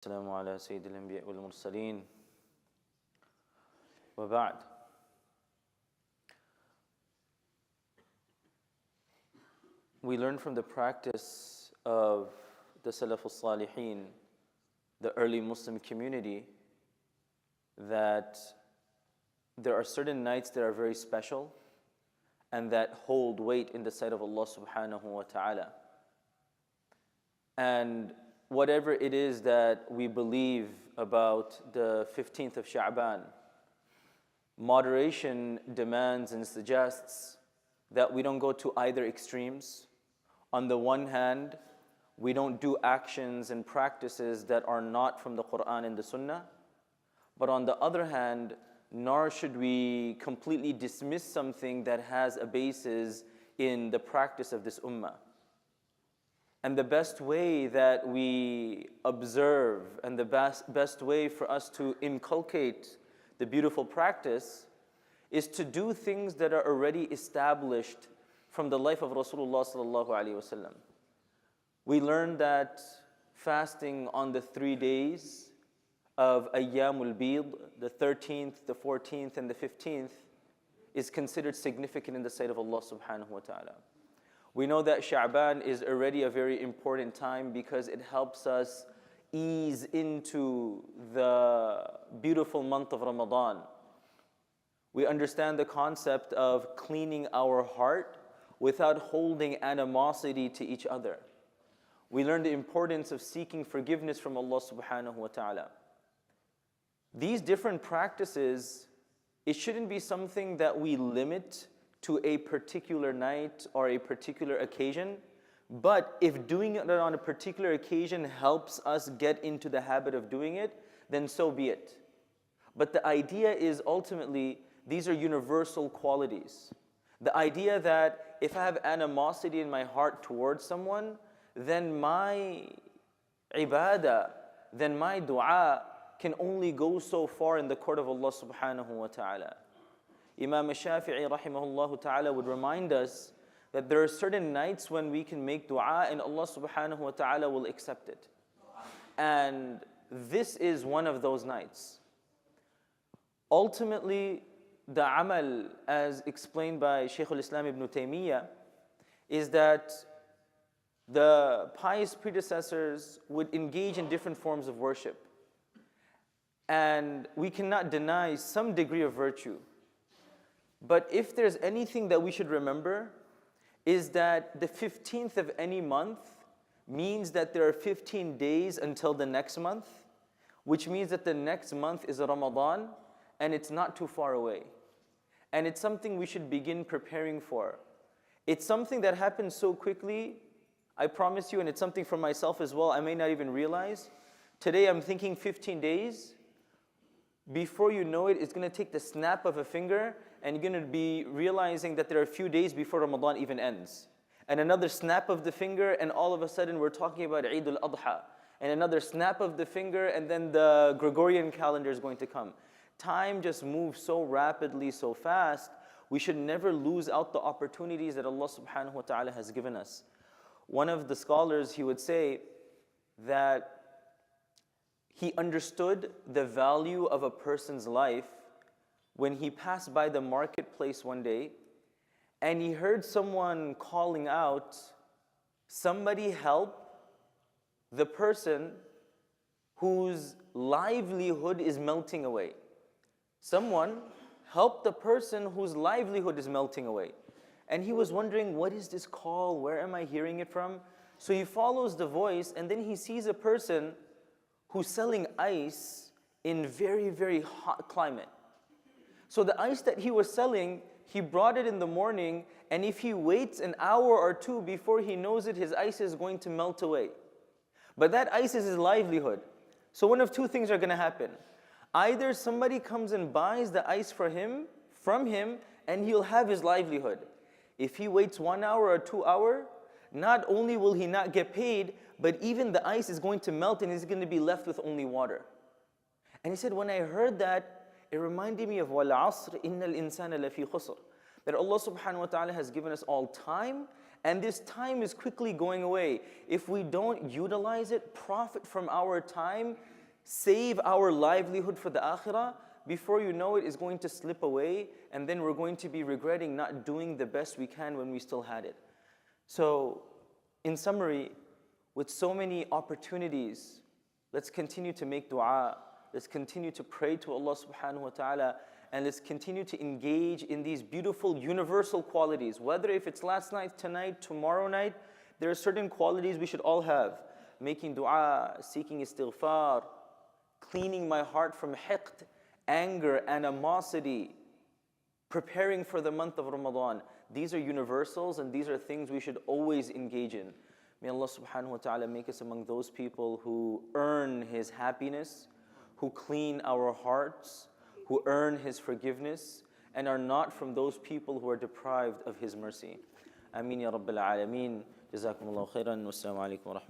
السلام على سيد الأنبياء والمرسلين وبعد. We learn from the practice of the Salaf al-Salihin, the early Muslim community, that there are certain nights that are very special and that hold weight in the sight of Allah subhanahu wa ta'ala. And whatever it is that we believe about the 15th of Sha'ban, moderation demands and suggests that we don't go to either extremes. On the one hand, we don't do actions and practices that are not from the Quran and the Sunnah. But on the other hand, nor should we completely dismiss something that has a basis in the practice of this ummah. And the best way that we observe and the best way for us to inculcate the beautiful practice is to do things that are already established from the life of Rasulullah sallallahu alaihi wasallam. We learned that fasting on the 3 days of Ayyamul Bid, the 13th, the 14th, and the 15th, is considered significant in the sight of Allah subhanahu wa ta'ala. We know that Sha'ban is already a very important time because it helps us ease into the beautiful month of Ramadan. We understand the concept of cleaning our heart without holding animosity to each other. We learn the importance of seeking forgiveness from Allah subhanahu wa ta'ala. These different practices, it shouldn't be something that we limit to a particular night or a particular occasion, but if doing it on a particular occasion helps us get into the habit of doing it, then so be it. But the idea is ultimately, these are universal qualities. The idea that if I have animosity in my heart towards someone, then my ibadah, then my dua can only go so far in the court of Allah subhanahu wa ta'ala. Imam Shafi'i rahimahullah ta'ala would remind us that there are certain nights when we can make dua and Allah subhanahu wa ta'ala will accept it. And this is one of those nights. Ultimately, the amal, as explained by Shaykh al-Islam ibn Taymiyyah, is that the pious predecessors would engage in different forms of worship. And we cannot deny some degree of virtue. But if there's anything that we should remember, is that the 15th of any month means that there are 15 days until the next month, which means that the next month is Ramadan, and it's not too far away. And it's something we should begin preparing for. It's something that happens so quickly, I promise you, and it's something for myself as well, I may not even realize. Today I'm thinking 15 days. Before you know it, it's going to take the snap of a finger, and you're going to be realizing that there are a few days before Ramadan even ends. And another snap of the finger, and all of a sudden we're talking about Eid al-Adha. And another snap of the finger, and then the Gregorian calendar is going to come. Time just moves so rapidly, so fast. We should never lose out the opportunities that Allah subhanahu wa ta'ala has given us. One of the scholars, he would say that he understood the value of a person's life when he passed by the marketplace one day and he heard someone calling out, "Somebody help the person whose livelihood is melting away." Someone help the person whose livelihood is melting away. And he was wondering, what is this call? Where am I hearing it from? So he follows the voice, and then he sees a person who's selling ice in very, very hot climate. So the ice that he was selling, he brought it in the morning, and if he waits an hour or two before he knows it, his ice is going to melt away. But that ice is his livelihood. So one of two things are going to happen. Either somebody comes and buys the ice from him, and he'll have his livelihood. If he waits 1 hour or 2 hours, not only will he not get paid, but even the ice is going to melt and he's going to be left with only water. And he said, when I heard that, it reminded me of وَالْعَصْرِ إِنَّ الْإِنسَانَ لَفِي خُسْرٍ, that Allah subhanahu wa ta'ala has given us all time, And this time is quickly going away. If we don't utilize it, profit from our time, save our livelihood for the akhirah, before you know it, it's going to slip away, and then we're going to be regretting not doing the best we can when we still had it. So, in summary, with so many opportunities, let's continue to make dua, let's continue to pray to Allah subhanahu wa ta'ala, and let's continue to engage in these beautiful universal qualities. Whether if it's last night, tonight, tomorrow night, there are certain qualities we should all have. Making dua, seeking istighfar, cleaning my heart from hiqd, anger, animosity, preparing for the month of Ramadan. These are universals, and these are things we should always engage in. May Allah subhanahu wa ta'ala make us among those people who earn His happiness, who clean our hearts, who earn His forgiveness, and are not from those people who are deprived of His mercy. Ameen ya Rabbil Alameen. Jazakumullahu khairan. Wassalamu alaikum wa rahmatullahi.